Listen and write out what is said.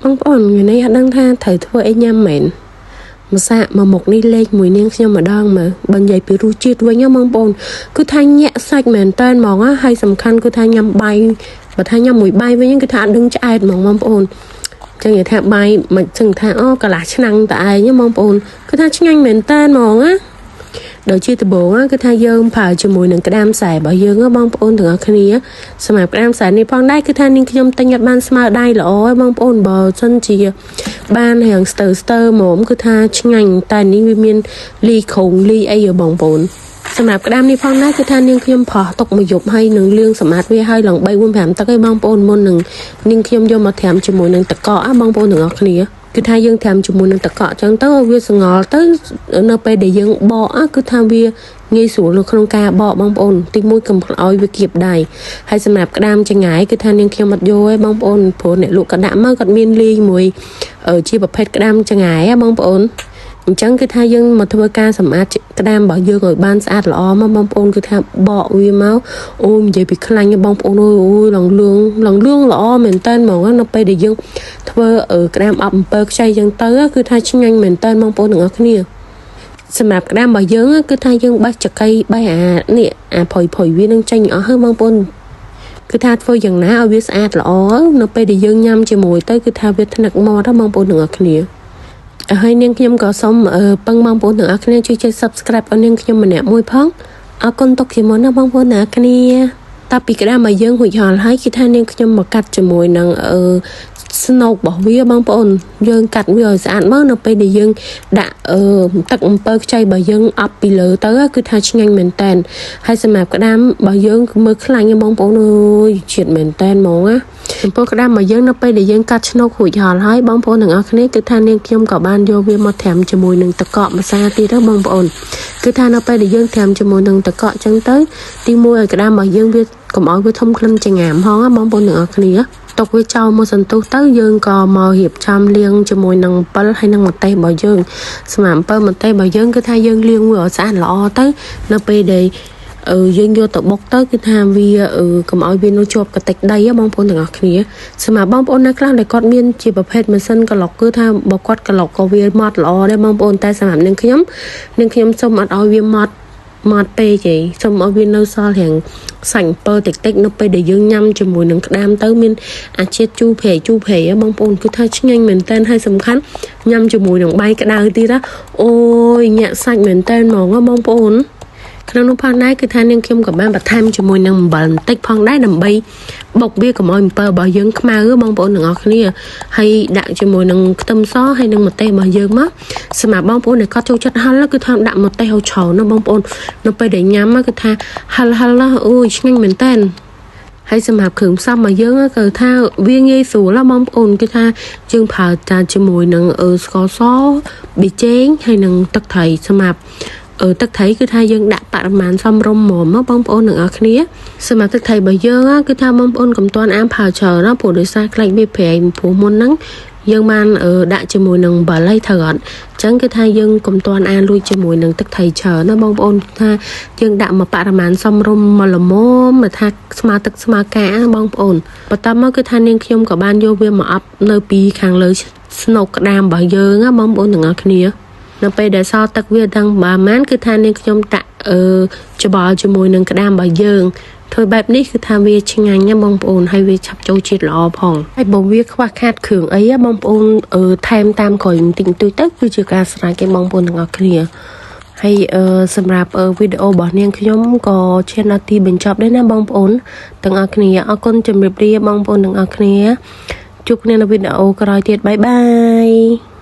បងប្អូនថ្ងៃនេះអត់ដឹងថាត្រូវធ្វើអីញ៉ាំមែនម្សាមកមុខនេះលេខមួយនាងខ្ញុំម្ដងមើលបើនិយាយពីរសជាតិវិញបងប្អូនគឺថាញាក់សាច់មែនតើហ្មងហើយសំខាន់គឺថាញ៉ាំបាយបើថាញ៉ាំមួយបាយវិញគឺថាអត់ដឹងឆ្អែតហ្មងបងប្អូនចឹងនិយាយថាបាយមិនចឹងថាអូកន្លះឆ្នាំងតឯងបងប្អូនគឺថាឆ្ងាញ់មែនតើហ្មងណាដោយជាដំបូងគឺថាយើងប្រើជាមួយនឹងក្តាមខ្សែរបស់យើងបងប្អូនទាំងអស់គ្នាសម្រាប់ក្តាមខ្សែនេះផងដែរគឺថានាងខ្ញុំទិញអត់បានស្មើដៃល្អបងប្អូនបើសិនជាបានរៀងស្ទើហ្មងគឺថាឆ្ងាញ់តែនេះវាមានលីខុងលីអីបងប្អូនសម្រាប់ក្តាមនេះផងដែរគឺថានាងខ្ញុំប្រោះទុកមួយយប់ហើយនឹងលាងសម្អាតវាហើយឡើង3 4 5ទឹកឯងបងប្អូនមុននឹងនាងខ្ញុំយកមកត្រាំជាមួយនឹងទឹកកកបងប្អូនទាំងអស់គ្នាគឺថាយើងត្រាំជាមួយនឹងទឹកកកអញ្ចឹងទៅវាសងល់ទៅនៅពេលដែលយើងបកគឺថាវាងាយស្រួលនៅក្នុងការបកបងប្អូនទី1កុំឲ្យវាគៀបដៃហើយសម្រាប់ក្តាមចង្ងាយគឺថានាងខ្ញុំអត់យកទេបងប្អូនព្រោះអ្នកលក់ក៏ដាក់មកគាត់មានលីមួយជាប្រភេទក្តាមចង្ងាយបងប្អូនអញ្ចឹងគឺថាយើងមកធ្វើការសម្អាតក្តាមរបស់យើងឲ្យបានស្អាតល្អមកបងប្អូនគឺថាបកវាមកអូនិយាយពីខ្លាញ់បងប្អូនអូយឡងលឿងល្អមែនតើហ្មងនៅពេលដែលយើងធ្វើក្តាមអប់អំពើខ្ចីអញ្ចឹងទៅគឺថាឆ្ងាញ់មែនតើបងប្អូនទាំងអស់គ្នាសម្រាប់ក្តាមរបស់យើងគឺថាយើងបេះចកៃបេះនេះភុយវានឹងចេញអស់ហើយបងប្អូនគឺថាធ្វើយ៉ាងណាឲ្យវាស្អាតល្អនៅពេលដែលយើងញ៉ាំជាមួយទៅគឺថាវាថ្នឹកមាត់បងប្អូនទាំងអស់គ្នាហើយនាងខ្ញុំក៏សូមពឹងបងប្អូនទាំងអស់គ្នាជួយចុច Subscribe ឲ្យនាងខ្ញុំម្នាក់មួយផងអរគុណទុកជាមុនណាបងប្អូនទាំងអស់គ្នាតាពីក្តាមមកយើងរួចរាល់ហើយគឺថានាងខ្ញុំមកកាត់ជាមួយនឹងស្នូករបស់វាបងប្អូនយើងកាត់វាឲ្យស្អាតមកនៅពេលដែលយើងដាក់ទឹកអំពៅខ្ចីរបស់យើងអប់ពីលើទៅគឺថាឆ្ងាញ់មែនតើហើយសម្រាប់ក្តាមរបស់យើងមើលខ្លាញ់បងប្អូនអើយជាតិមែនតើហ្មងណាចំពោះក្តាមរបស់យើងនៅពេលដែលយើងកាត់ឆ្នូករួចរាល់ហើយបងប្អូនទាំងអស់គ្នាគឺថានាងខ្ញុំក៏បានយកវាមកត្រាំជាមួយនឹងទឹកកកម្សៅទៀតបងប្អូនគឺថានៅពេលដែលយើងត្រាំជាមួយនឹងទឹកកកអញ្ចឹងទៅទី1ឲ្យក្តាមរបស់យើងវាកុំឲ្យវាធំក្លិនចង្អាមហងបងប្អូនទាំងអស់គ្នាទុកវាចោលមកសន្ទុះទៅយើងក៏មករៀបចំលាងជាមួយនឹងអំបិលហើយនឹងម្ទេសរបស់យើងសម្រាប់អំបិលម្ទេសរបស់យើងគឺថាយើងលាងវាឲ្យស្អាតល្អទៅនៅពេលដែលយើងយកទៅបុកទៅគឺថាវាកុំឲ្យវានៅជាប់កតិចដីបងប្អូនទាំងអស់គ្នាសម្រាប់បងប្អូននៅខ្លះដែលគាត់មានជាប្រភេទម៉ាស៊ីនក្លុកគឺថាបើគាត់ក្លុកក៏វាម៉ត់ល្អដែរបងប្អូនតែសម្រាប់នាងខ្ញុំសូមអត់ឲ្យវាម៉ត់ពេកទេសូមឲ្យវានៅសល់រៀងសាច់អំពើតិចនៅពេលដែលយើងញ៉ាំជាមួយនឹងក្តាមទៅមានអាជាតិជូរប្រៃបងប្អូនគឺថាឆ្ងាញ់មែនតើហើយសំខាន់ញ៉ាំជាមួយនឹងបាយក្តៅទៀតអូយញាក់សាច់មែនតើហ្មងបងប្អូនក្នុងនោះផងដែរគឺថានាងខ្ញុំក៏បានបន្ថែមជាមួយនឹងអំបិលបន្តិចផងដែរដើម្បីបុកវាកុំឲ្យអំពើរបស់យើងខ្មៅបងប្អូនទាំងអស់គ្នាហើយដាក់ជាមួយនឹងខ្ទឹមសហើយនឹងម្ទេសរបស់យើងមកសម្រាប់បងប្អូនដែលគាត់ចូលចិត្តហឹរគឺថាដាក់ម្ទេសឲ្យឆៅណាបងប្អូននៅពេលដែលញ៉ាំគឺថាហឹរអូយឆ្ងាញ់មែនតើហើយសម្រាប់គ្រឿងផ្សំរបស់យើងគឺថាវាងាយស្រួលបងប្អូនគឺថាយើងប្រើតាជាមួយនឹងស្ករសប៊ីចេងហើយនឹងទឹកត្រីសម្រាប់ទឹកត្រីគឺថាយើងដាក់បរិមាណសមរម្យមកបងប្អូនទាំងអស់គ្នាសម្រាប់ទឹកត្រីរបស់យើងគឺថាបងប្អូនកុំទាន់អាមប្រើច្រើនណាព្រោះដោយសារខ្លាចវាប្រៃព្រោះមុនហ្នឹងយើងបានដាក់ជាមួយនឹងអំបិលហើយត្រូវអត់អញ្ចឹងគឺថាយើងកុំទាន់អាលួចជាមួយនឹងទឹកត្រីច្រើនណាបងប្អូនថាយើងដាក់មកបរិមាណសមរម្យមកល្មមមកថាស្មើទឹកស្មើកាបងប្អូនបន្ទាប់មកគឺថានាងខ្ញុំក៏បានយកវាមកអប់នៅពីខាងលើស្នូកក្តាមរបស់យើងណាបងប្អូនទាំងអស់គ្នានៅពេលដែលសល់ទឹកវាទាំងប្រហែលគឺថានាងខ្ញុំដាក់ច្បល់ជាមួយនឹងក្តាមរបស់យើងធ្វើបែបនេះគឺថាវាឆ្ងាញ់ណាបងប្អូនហើយវាឆាប់ចូលជាតិល្អផងហើយបើវាខ្វះខាតគ្រឿងអីបងប្អូនថែមតាមក្រោយបន្តិចតួចទៅគឺជាការស្រេចឯបងប្អូនទាំងអស់គ្នាហើយសម្រាប់វីដេអូរបស់នាងខ្ញុំក៏ឈានដល់ទីបញ្ចប់ដែរណាបងប្អូនទាំងអស់គ្នាអរគុណជម្រាបលាបងប្អូនទាំងអស់គ្នាជួបគ្នានៅវីដេអូក្រោយទៀតបាយបាយ